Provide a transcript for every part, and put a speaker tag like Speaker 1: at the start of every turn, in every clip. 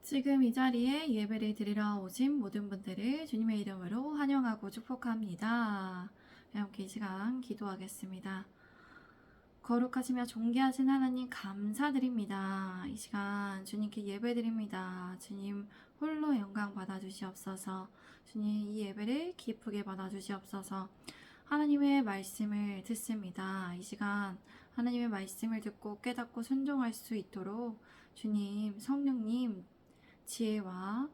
Speaker 1: 지금 이 자리에 예배를 드리러 오신 모든 분들을 주님의 이름으로 환영하고 축복합니다. 함께 이 시간 기도하겠습니다. 거룩하시며 존귀하신 하나님 감사드립니다. 이 시간 주님께 예배드립니다. 주님 홀로 영광 받아주시옵소서. 주님 이 예배를 기쁘게 받아주시옵소서. 하나님의 말씀을 듣습니다. 이 시간 하나님의 말씀을 듣고 깨닫고 순종할 수 있도록 주님 성령님 지혜와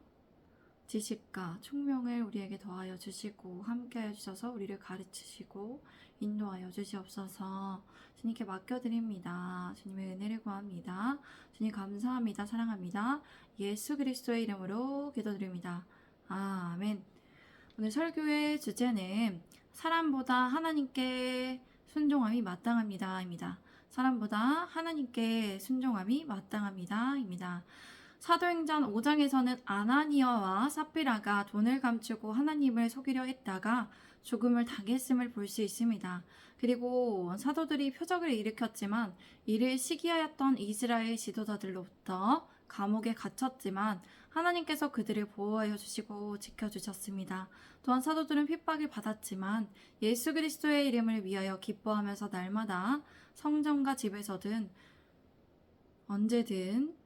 Speaker 1: 지식과 총명을 우리에게 더하여 주시고 함께하여 주셔서 우리를 가르치시고 인도하여 주시옵소서. 주님께 맡겨드립니다. 주님의 은혜를 구합니다. 주님 감사합니다. 사랑합니다. 예수 그리스도의 이름으로 기도드립니다. 아멘. 오늘 설교의 주제는 사람보다 하나님께 순종함이 마땅합니다 입니다. 사람보다 하나님께 순종함이 마땅합니다 입니다. 사도행전 5장에서는 아나니아와 삽비라가 돈을 감추고 하나님을 속이려 했다가 죽음을 당했음을 볼 수 있습니다. 그리고 사도들이 표적을 일으켰지만 이를 시기하였던 이스라엘 지도자들로부터 감옥에 갇혔지만 하나님께서 그들을 보호하여 주시고 지켜주셨습니다. 또한 사도들은 핍박을 받았지만 예수 그리스도의 이름을 위하여 기뻐하면서 날마다 성전과 집에서든 언제든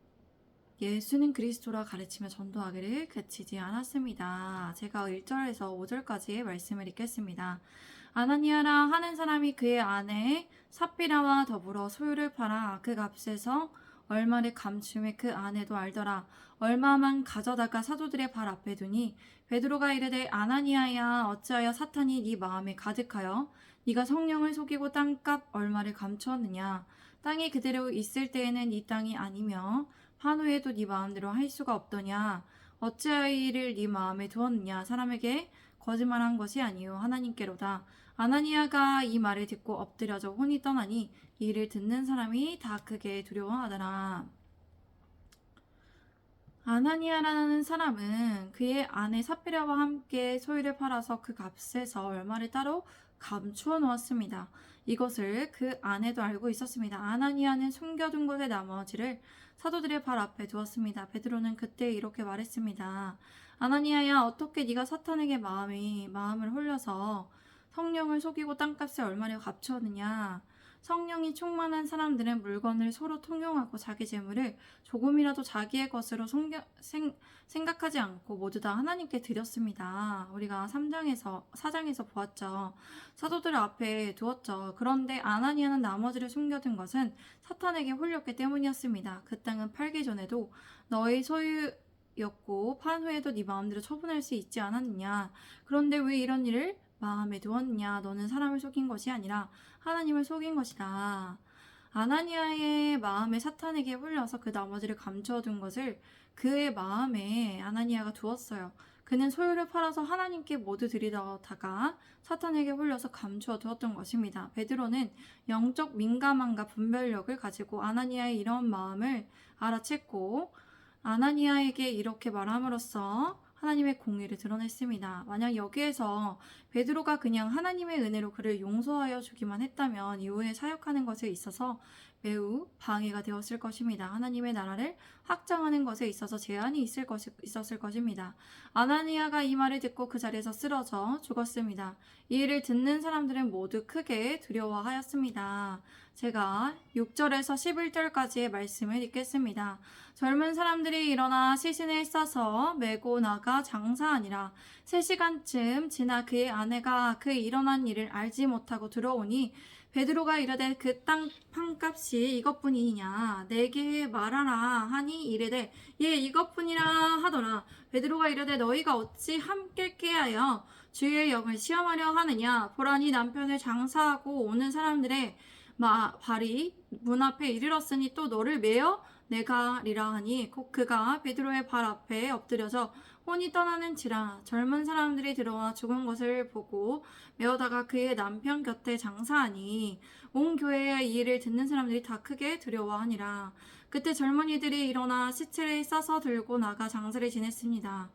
Speaker 1: 예수는 그리스도라 가르치며 전도하기를 그치지 않았습니다. 제가 1절에서 5절까지의 말씀을 읽겠습니다. 아나니아라 하는 사람이 그의 아내 삽비라와 더불어 소유를 팔아 그 값에서 얼마를 감춤에 그 아내도 알더라. 얼마만 가져다가 사도들의 발 앞에 두니 베드로가 이르되 아나니아야 어찌하여 사탄이 네 마음에 가득하여 네가 성령을 속이고 땅값 얼마를 감추었느냐. 땅이 그대로 있을 때에는 네 땅이 아니며 판 후에도 네 마음대로 할 수가 없더냐. 어찌하여 이를 네 마음에 두었느냐. 사람에게 거짓말한 것이 아니요 하나님께로다. 아나니아가 이 말을 듣고 엎드려져 혼이 떠나니 이를 듣는 사람이 다 크게 두려워하더라. 아나니아라는 사람은 그의 아내 삽비라와 함께 소유를 팔아서 그 값에서 얼마를 따로 감추어 놓았습니다. 이것을 그 아내도 알고 있었습니다. 아나니아는 숨겨둔 것의 나머지를 사도들의 발 앞에 두었습니다. 베드로는 그때 이렇게 말했습니다. 아나니아야 어떻게 네가 사탄에게 마음을 홀려서 성령을 속이고 땅값에 얼마를 감추었느냐. 성령이 충만한 사람들은 물건을 서로 통용하고 자기 재물을 조금이라도 자기의 것으로 생각하지 않고 모두 다 하나님께 드렸습니다. 우리가 4장에서 보았죠. 사도들 앞에 두었죠. 그런데 아나니아는 나머지를 숨겨둔 것은 사탄에게 홀렸기 때문이었습니다. 그 땅은 팔기 전에도 너의 소유였고 판 후에도 네 마음대로 처분할 수 있지 않았느냐. 그런데 왜 이런 일을 마음에 두었느냐. 너는 사람을 속인 것이 아니라 하나님을 속인 것이다. 아나니아의 마음에 사탄에게 홀려서 그 나머지를 감춰둔 것을 그의 마음에 아나니아가 두었어요. 그는 소유를 팔아서 하나님께 모두 드리다가 사탄에게 홀려서 감추어 두었던 것입니다. 베드로는 영적 민감함과 분별력을 가지고 아나니아의 이런 마음을 알아챘고 아나니아에게 이렇게 말함으로써 하나님의 공의를 드러냈습니다. 만약 여기에서 베드로가 그냥 하나님의 은혜로 그를 용서하여 주기만 했다면 이후에 사역하는 것에 있어서 매우 방해가 되었을 것입니다. 하나님의 나라를 확장하는 것에 있어서 제한이 있었을 것입니다. 아나니아가 이 말을 듣고 그 자리에서 쓰러져 죽었습니다. 이 일을 듣는 사람들은 모두 크게 두려워하였습니다. 제가 6절에서 11절까지의 말씀을 읽겠습니다. 젊은 사람들이 일어나 시신을 싸서 메고 나가 장사하니라. 3시간쯤 지나 그의 아내가 그 일어난 일을 알지 못하고 들어오니 베드로가 이르되 그 땅 판값이 이것뿐이냐 내게 말하라 하니 이르되 예 이것뿐이라 하더라. 베드로가 이르되 너희가 어찌 함께 깨하여 주의 영을 시험하려 하느냐. 보라니 남편을 장사하고 오는 사람들의 발이 문 앞에 이르렀으니 또 너를 메어 내가리라 하니 곧 그가 베드로의 발 앞에 엎드려져 혼이 떠나는지라. 젊은 사람들이 들어와 죽은 것을 보고 메어다가 그의 남편 곁에 장사하니 온 교회의 이 일을 듣는 사람들이 다 크게 두려워하니라. 그때 젊은이들이 일어나 시체를 싸서 들고 나가 장사를 지냈습니다.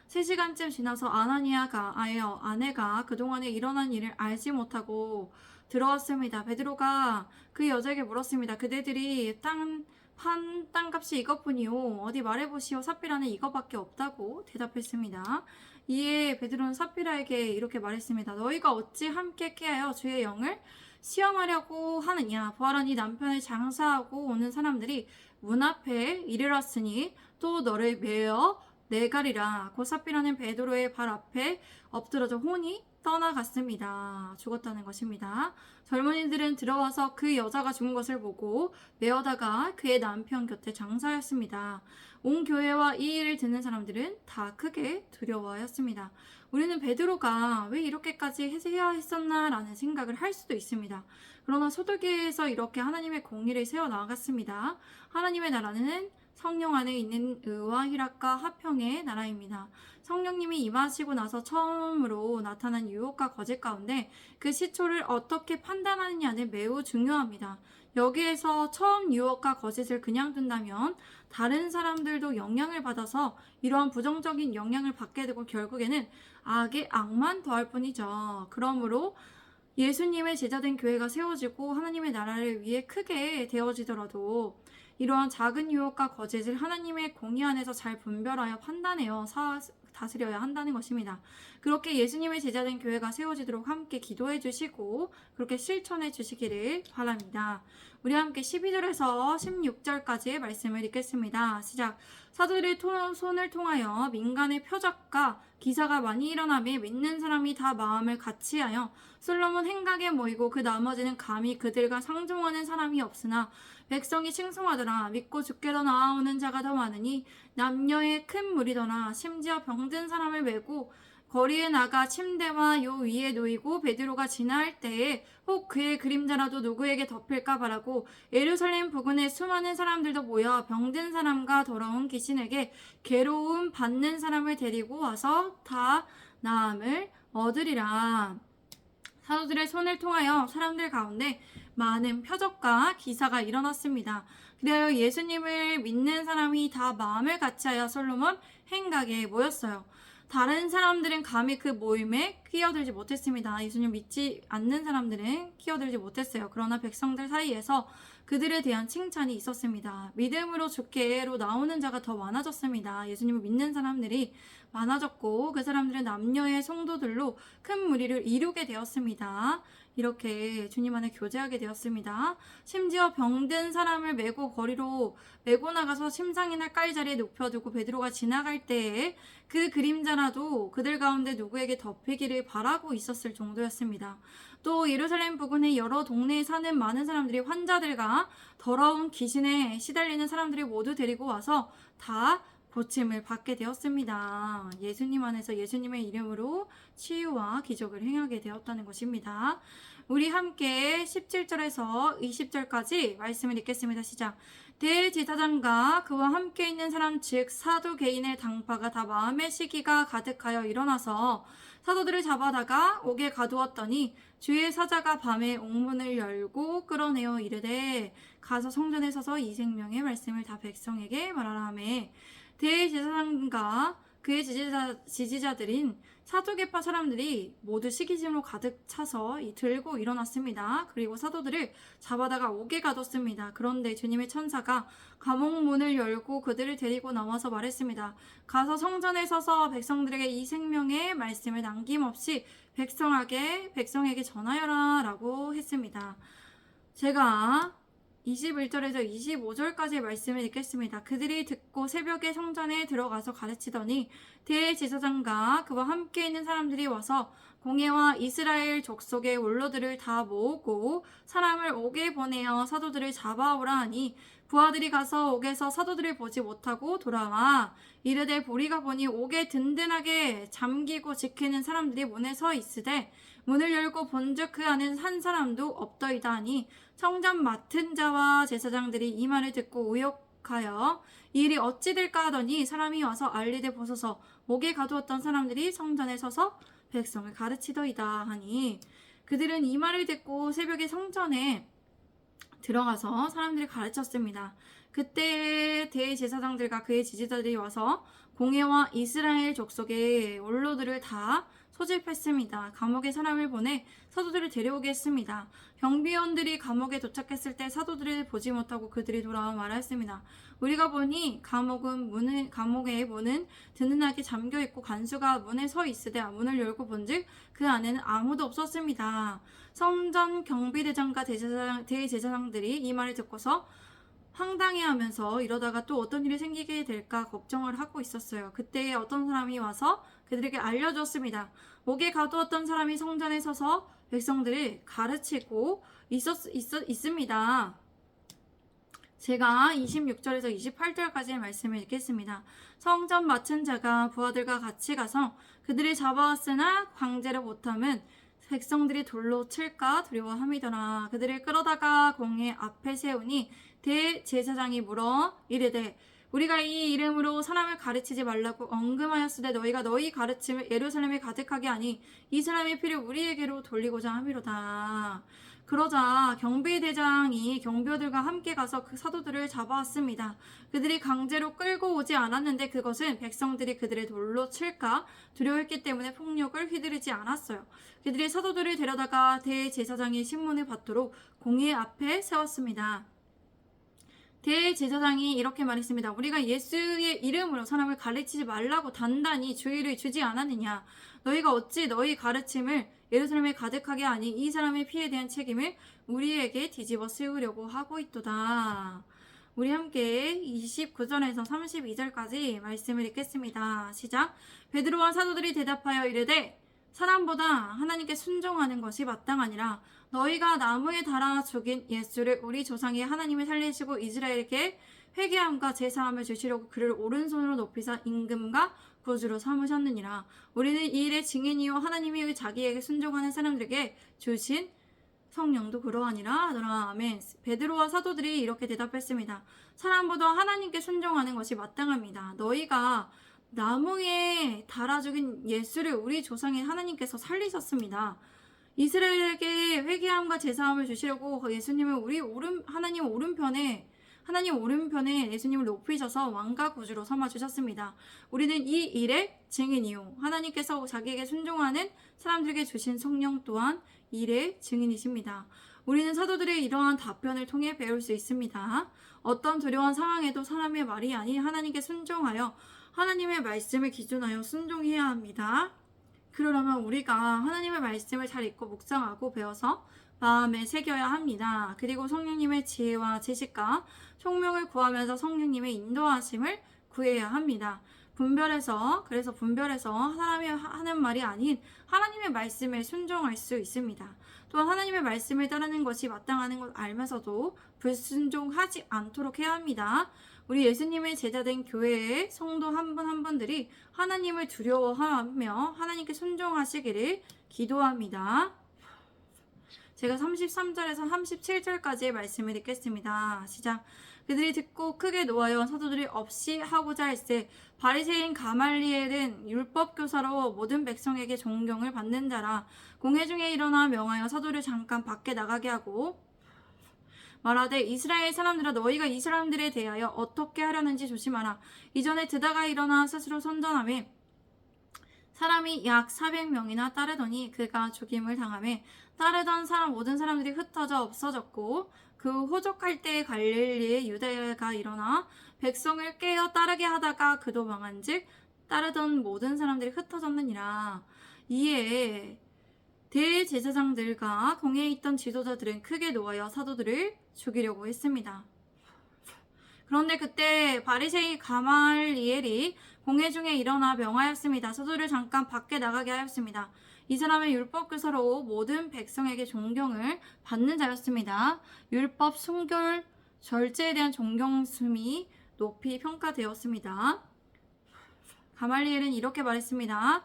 Speaker 1: 3시간쯤 지나서 아나니아가 아내가 그동안에 일어난 일을 알지 못하고 들어왔습니다. 베드로가 그 여자에게 물었습니다. 그대들이 땅 판 땅값이 이것뿐이요. 어디 말해보시오. 삽비라는 이것밖에 없다고 대답했습니다. 이에 베드로는 삽비라에게 이렇게 말했습니다. 너희가 어찌 함께 깨하여 주의 영을 시험하려고 하느냐. 보아라, 네 남편을 장사하고 오는 사람들이 문 앞에 이르렀으니 또 너를 메어 내가리라. 곧 삽비라는 베드로의 발 앞에 엎드러져 혼이 떠나갔습니다. 죽었다는 것입니다. 젊은이들은 들어와서 그 여자가 죽은 것을 보고 메어다가 그의 남편 곁에 장사하였습니다. 온 교회와 이 일을 듣는 사람들은 다 크게 두려워하였습니다. 우리는 베드로가 왜 이렇게까지 해야 했었나라는 생각을 할 수도 있습니다. 그러나 소득에서 이렇게 하나님의 공의를 세워나갔습니다. 하나님의 나라는 성령 안에 있는 의와 희락과 화평의 나라입니다. 성령님이 임하시고 나서 처음으로 나타난 유혹과 거짓 가운데 그 시초를 어떻게 판단하느냐는 매우 중요합니다. 여기에서 처음 유혹과 거짓을 그냥 둔다면 다른 사람들도 영향을 받아서 이러한 부정적인 영향을 받게 되고 결국에는 악의 악만 더할 뿐이죠. 그러므로 예수님의 제자된 교회가 세워지고 하나님의 나라를 위해 크게 되어지더라도 이러한 작은 유혹과 거짓을 하나님의 공의 안에서 잘 분별하여 판단하여 다스려야 한다는 것입니다. 그렇게 예수님의 제자된 교회가 세워지도록 함께 기도해 주시고 그렇게 실천해 주시기를 바랍니다. 우리 함께 12절에서 16절까지의 말씀을 읽겠습니다. 시작. 사도들의 손을 통하여 민간의 표적과 기사가 많이 일어나며 믿는 사람이 다 마음을 같이하여 솔로몬 행각에 모이고 그 나머지는 감히 그들과 상종하는 사람이 없으나 백성이 칭송하더라. 믿고 주께로 나아오는 자가 더 많으니 남녀의 큰 무리더라. 심지어 병든 사람을 메고 거리에 나가 침대와 요 위에 놓이고 베드로가 지나할 때에 혹 그의 그림자라도 누구에게 덮일까 바라고 예루살렘 부근에 수많은 사람들도 모여 병든 사람과 더러운 귀신에게 괴로움 받는 사람을 데리고 와서 다 나음을 얻으리라. 사도들의 손을 통하여 사람들 가운데 많은 표적과 기사가 일어났습니다. 그래야 예수님을 믿는 사람이 다 마음을 같이하여 솔로몬 행각에 모였어요. 다른 사람들은 감히 그 모임에 끼어들지 못했습니다. 예수님 믿지 않는 사람들은 끼어들지 못했어요. 그러나 백성들 사이에서 그들에 대한 칭찬이 있었습니다. 믿음으로 주께로 나오는 자가 더 많아졌습니다. 예수님을 믿는 사람들이 많아졌고 그 사람들은 남녀의 성도들로 큰 무리를 이루게 되었습니다. 이렇게 주님 안에 교제하게 되었습니다. 심지어 병든 사람을 메고 거리로 메고 나가서 침상이나 깔자리에 눕혀두고 베드로가 지나갈 때에 그 그림자라도 그들 가운데 누구에게 덮이기를 바라고 있었을 정도였습니다. 또 예루살렘 부근의 여러 동네에 사는 많은 사람들이 환자들과 더러운 귀신에 시달리는 사람들이 모두 데리고 와서 다 고침을 받게 되었습니다. 예수님 안에서 예수님의 이름으로 치유와 기적을 행하게 되었다는 것입니다. 우리 함께 17절에서 20절까지 말씀을 읽겠습니다. 시작. 대제사장과 그와 함께 있는 사람 즉 사도 개인의 당파가 다 마음의 시기가 가득하여 일어나서 사도들을 잡아다가 옥에 가두었더니 주의 사자가 밤에 옥문을 열고 끌어내어 이르되 가서 성전에 서서 이 생명의 말씀을 다 백성에게 말하라 하매 대제사장과 그의 지지자들인 사두개파 사람들이 모두 시기심으로 가득 차서 들고 일어났습니다. 그리고 사도들을 잡아다가 옥에 가뒀습니다. 그런데 주님의 천사가 감옥 문을 열고 그들을 데리고 나와서 말했습니다. 가서 성전에 서서 백성들에게 이 생명의 말씀을 남김없이 백성에게 전하여라 라고 했습니다. 제가 21절에서 25절까지의 말씀을 읽겠습니다. 그들이 듣고 새벽에 성전에 들어가서 가르치더니 대제사장과 그와 함께 있는 사람들이 와서 공회와 이스라엘 족속의 원로들을 다 모으고 사람을 옥에 보내어 사도들을 잡아오라 하니 부하들이 가서 옥에서 사도들을 보지 못하고 돌아와 이르되 보리가 보니 옥에 든든하게 잠기고 지키는 사람들이 문에 서 있으되 문을 열고 본즉 그 안에는 한 사람도 없더이다 하니 성전 맡은 자와 제사장들이 이 말을 듣고 의혹하여 이 일이 어찌 될까 하더니 사람이 와서 알리되 보소서 옥에 가두었던 사람들이 성전에 서서 백성을 가르치더이다 하니 그들은 이 말을 듣고 새벽에 성전에 들어가서 사람들을 가르쳤습니다. 그때 대제사장들과 그의 지지자들이 와서 공회와 이스라엘 족속의 원로들을 다 소집했습니다. 감옥에 사람을 보내 사도들을 데려오게 했습니다. 경비원들이 감옥에 도착했을 때 사도들을 보지 못하고 그들이 돌아와 말하였습니다. 우리가 보니 감옥의 문은 든든하게 잠겨 있고 간수가 문에 서 있으되 문을 열고 본즉 그 안에는 아무도 없었습니다. 성전 경비대장과 대제사장들이 이 말을 듣고서 황당해하면서 이러다가 또 어떤 일이 생기게 될까 걱정을 하고 있었어요. 그때 어떤 사람이 와서 그들에게 알려주었습니다. 목에 가두었던 사람이 성전에 서서 백성들을 가르치고 있습니다. 제가 26절에서 28절까지의 말씀을 읽겠습니다. 성전 맡은 자가 부하들과 같이 가서 그들을 잡아왔으나 강제로 못함은 백성들이 돌로 칠까 두려워함이더라. 그들을 끌어다가 공회 앞에 세우니 대제사장이 물어 이르되 우리가 이 이름으로 사람을 가르치지 말라고 언금하였으되 너희가 너희 가르침을 예루살렘에 가득하게 하니 이 사람의 피를 우리에게로 돌리고자 함이로다. 그러자 경비대장이 경비들과 함께 가서 그 사도들을 잡아왔습니다. 그들이 강제로 끌고 오지 않았는데 그것은 백성들이 그들을 돌로 칠까 두려워했기 때문에 폭력을 휘두르지 않았어요. 그들이 사도들을 데려다가 대제사장의 신문을 받도록 공회 앞에 세웠습니다. 대제사장이 이렇게 말했습니다. 우리가 예수의 이름으로 사람을 가르치지 말라고 단단히 주의를 주지 않았느냐. 너희가 어찌 너희 가르침을 예루살렘에 가득하게 하니 이 사람의 피에 대한 책임을 우리에게 뒤집어 씌우려고 하고 있도다. 우리 함께 29절에서 32절까지 말씀을 읽겠습니다. 시작. 베드로와 사도들이 대답하여 이르되 사람보다 하나님께 순종하는 것이 마땅하니라. 너희가 나무에 달아 죽인 예수를 우리 조상이 하나님을 살리시고 이스라엘에게 회개함과 제사함을 주시려고 그를 오른손으로 높이사 임금과 구주로 삼으셨느니라. 우리는 이 일의 증인이요 하나님이 자기에게 순종하는 사람들에게 주신 성령도 그러하니라 하더라. 아멘. 베드로와 사도들이 이렇게 대답했습니다. 사람보다 하나님께 순종하는 것이 마땅합니다. 너희가 나무에 달아 죽인 예수를 우리 조상의 하나님께서 살리셨습니다. 이스라엘에게 회개함과 제사함을 주시려고 예수님을 하나님 오른편에 예수님을 높이셔서 왕과 구주로 삼아 주셨습니다. 우리는 이 일의 증인이요 하나님께서 자기에게 순종하는 사람들에게 주신 성령 또한 일의 증인이십니다. 우리는 사도들의 이러한 답변을 통해 배울 수 있습니다. 어떤 두려운 상황에도 사람의 말이 아닌 하나님께 순종하여 하나님의 말씀을 기준하여 순종해야 합니다. 그러려면 우리가 하나님의 말씀을 잘 읽고 묵상하고 배워서 마음에 새겨야 합니다. 그리고 성령님의 지혜와 지식과 총명을 구하면서 성령님의 인도하심을 구해야 합니다. 그래서 분별해서 사람이 하는 말이 아닌 하나님의 말씀에 순종할 수 있습니다. 또한 하나님의 말씀을 따르는 것이 마땅하는 걸 알면서도 불순종하지 않도록 해야 합니다. 우리 예수님의 제자된 교회의 성도 한 분 한 분들이 하나님을 두려워하며 하나님께 순종하시기를 기도합니다. 제가 33절에서 37절까지의 말씀을 읽겠습니다. 시작. 그들이 듣고 크게 노하여 사도들이 없이 하고자 할세 바리새인 가말리엘은 율법 교사로 모든 백성에게 존경을 받는 자라. 공회 중에 일어나 명하여 사도를 잠깐 밖에 나가게 하고 말하되 이스라엘 사람들아 너희가 이 사람들에 대하여 어떻게 하려는지 조심하라. 이전에 드다가 일어나 스스로 선전하며 사람이 약 400명이나 따르더니 그가 죽임을 당하며 따르던 모든 사람들이 흩어져 없어졌고 그 호적할 때에 갈릴리의 유대가 일어나 백성을 깨어 따르게 하다가 그도 망한즉 따르던 모든 사람들이 흩어졌느니라. 이에 대제사장들과 공회에 있던 지도자들은 크게 노하여 사도들을 죽이려고 했습니다. 그런데 그때 바리새인 가말리엘이 공회 중에 일어나 명하였습니다. 사도를 잠깐 밖에 나가게 하였습니다. 이 사람은 율법 교사로 모든 백성에게 존경을 받는 자였습니다. 율법, 순결, 절제에 대한 존경심이 높이 평가되었습니다. 가말리엘은 이렇게 말했습니다.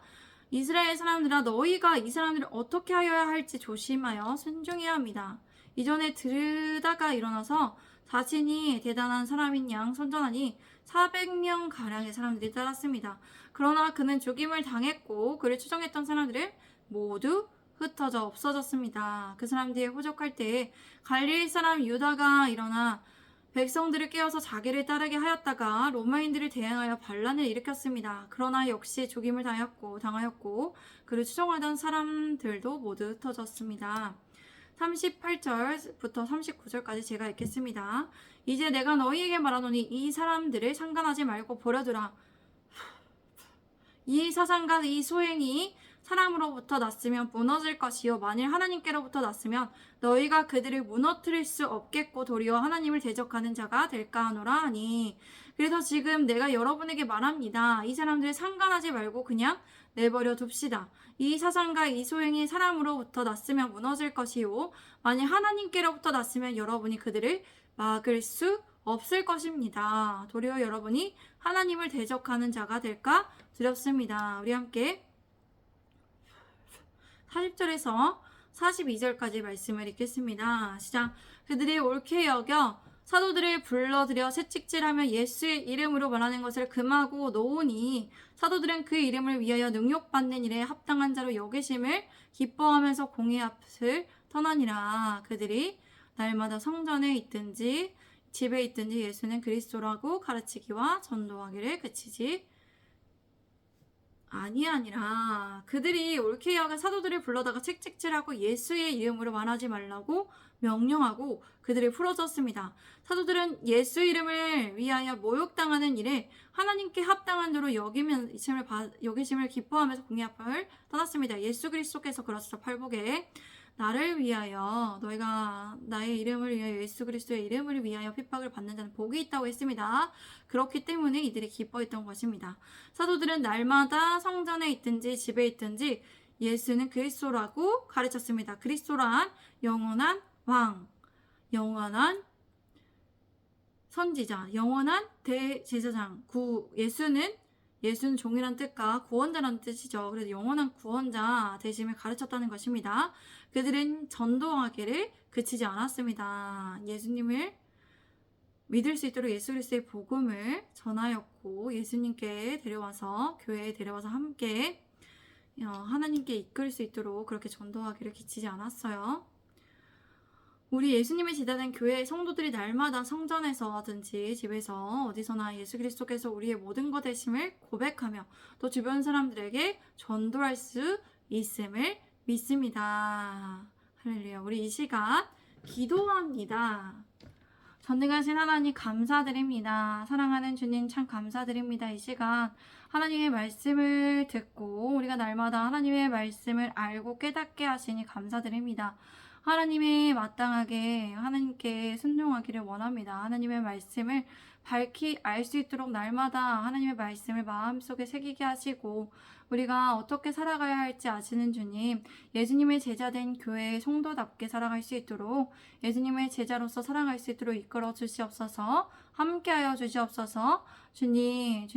Speaker 1: 이스라엘 사람들아 너희가 이 사람들을 어떻게 하여야 할지 조심하여 순종해야 합니다. 이전에 들다가 일어나서 자신이 대단한 사람인 양 선전하니 400명 가량의 사람들이 따랐습니다. 그러나 그는 죽임을 당했고 그를 추종했던 사람들은 모두 흩어져 없어졌습니다. 그 사람들이 호적할 때에 갈릴리 사람 유다가 일어나 백성들을 깨워서 자기를 따르게 하였다가 로마인들을 대항하여 반란을 일으켰습니다. 그러나 역시 죽임을 당하였고 그를 추종하던 사람들도 모두 흩어졌습니다. 38절부터 39절까지 제가 읽겠습니다. 이제 내가 너희에게 말하노니 이 사람들을 상관하지 말고 버려두라. 이 사상과 이 소행이 사람으로부터 났으면 무너질 것이요 만일 하나님께로부터 났으면 너희가 그들을 무너뜨릴 수 없겠고 도리어 하나님을 대적하는 자가 될까 하노라 하니. 그래서 지금 내가 여러분에게 말합니다. 이 사람들을 상관하지 말고 그냥 내버려 둡시다. 이 사상과 이 소행이 사람으로부터 났으면 무너질 것이요 만일 하나님께로부터 났으면 여러분이 그들을 막을 수 없을 것입니다. 도리어 여러분이 하나님을 대적하는 자가 될까 두렵습니다. 우리 함께 40절에서 42절까지 말씀을 읽겠습니다. 시작. 그들이 옳게 여겨 사도들을 불러들여 채찍질하며 예수의 이름으로 말하는 것을 금하고 놓으니 사도들은 그 이름을 위하여 능욕받는 일에 합당한 자로 여기심을 기뻐하면서 공의 앞을 떠나니라. 그들이 날마다 성전에 있든지 집에 있든지 예수는 그리스도라고 가르치기와 전도하기를 그치지 아니라 그들이 옳게 여겨 사도들을 불러다가 채찍질하고 예수의 이름으로 말하지 말라고 명령하고 그들을 풀어줬습니다. 사도들은 예수 이름을 위하여 모욕당하는 일에 하나님께 합당한 대로 여기심을 기뻐하면서 공의 앞을 떠났습니다. 예수 그리스도께서 그러시죠. 팔복에 나를 위하여 너희가 나의 이름을 위하여 예수 그리스도의 이름을 위하여 핍박을 받는 자는 복이 있다고 했습니다. 그렇기 때문에 이들이 기뻐했던 것입니다. 사도들은 날마다 성전에 있든지 집에 있든지 예수는 그리스도라고 가르쳤습니다. 그리스도란 영원한 왕, 영원한 선지자, 영원한 대제사장, 예수는 종이란 뜻과 구원자라는 뜻이죠. 그래서 영원한 구원자 되심을 가르쳤다는 것입니다. 그들은 전도하기를 그치지 않았습니다. 예수님을 믿을 수 있도록 예수 그리스도의 복음을 전하였고 예수님께 데려와서 교회에 데려와서 함께 하나님께 이끌 수 있도록 그렇게 전도하기를 그치지 않았어요. 우리 예수님의 제자된 교회의 성도들이 날마다 성전에서든지 집에서 어디서나 예수 그리스도께서 우리의 모든 것 되심을 고백하며 또 주변 사람들에게 전도할 수 있음을 믿습니다. 할렐루야. 우리 이 시간 기도합니다. 전능하신 하나님 감사드립니다. 사랑하는 주님 참 감사드립니다. 이 시간 하나님의 말씀을 듣고 우리가 날마다 하나님의 말씀을 알고 깨닫게 하시니 감사드립니다. 하나님의 마땅하게 하나님께 순종하기를 원합니다. 하나님의 말씀을 밝히 알 수 있도록 날마다 하나님의 말씀을 마음속에 새기게 하시고 우리가 어떻게 살아가야 할지 아시는 주님, 예수님의 제자된 교회의 성도답게 살아갈 수 있도록 예수님의 제자로서 살아갈 수 있도록 이끌어 주시옵소서. 함께하여 주시옵소서. 주님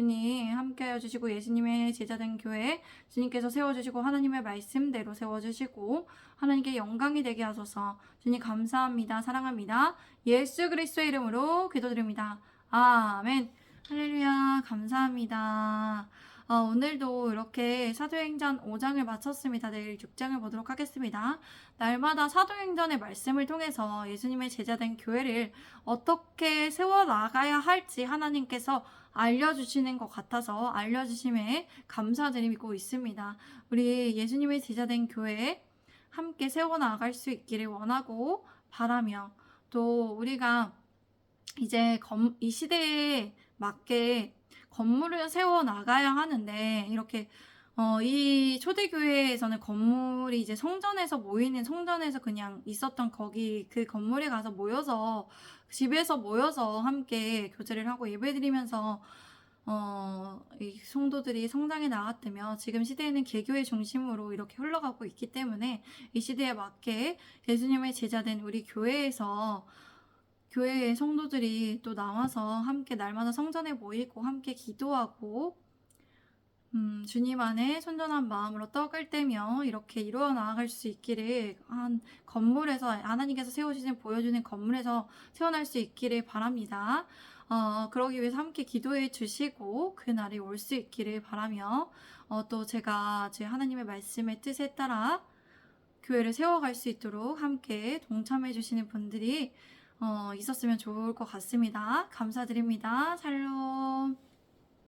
Speaker 1: 함께하여 주시고 예수님의 제자된 교회 주님께서 세워주시고 하나님의 말씀대로 세워주시고 하나님께 영광이 되게 하소서. 주님 감사합니다. 사랑합니다. 예수 그리스도의 이름으로 기도드립니다. 아멘. 할렐루야. 감사합니다. 오늘도 이렇게 사도행전 5장을 마쳤습니다. 내일 6장을 보도록 하겠습니다. 날마다 사도행전의 말씀을 통해서 예수님의 제자된 교회를 어떻게 세워나가야 할지 하나님께서 알려주시는 것 같아서 알려주심에 감사드리고 있습니다. 우리 예수님의 제자된 교회에 함께 세워나갈 수 있기를 원하고 바라며 또 우리가 이제 이 시대에 맞게 건물을 세워나가야 하는데 이렇게 이 초대교회에서는 건물이 이제 성전에서 그냥 있었던 거기 그 건물에 가서 집에서 모여서 함께 교제를 하고 예배드리면서 이 성도들이 성장해 나갔다며 지금 시대에는 개교회 중심으로 이렇게 흘러가고 있기 때문에 이 시대에 맞게 예수님의 제자된 우리 교회의 성도들이 또 나와서 함께 날마다 성전에 모이고 함께 기도하고 주님 안에 순전한 마음으로 떡을 떼며 이렇게 이루어 나아갈 수 있기를 하나님께서 보여주는 건물에서 태어날 수 있기를 바랍니다. 그러기 위해서 함께 기도해 주시고 그 날이 올 수 있기를 바라며 또 제가 제 하나님의 말씀의 뜻에 따라 교회를 세워갈 수 있도록 함께 동참해 주시는 분들이 있었으면 좋을 것 같습니다. 감사드립니다. 샬롬.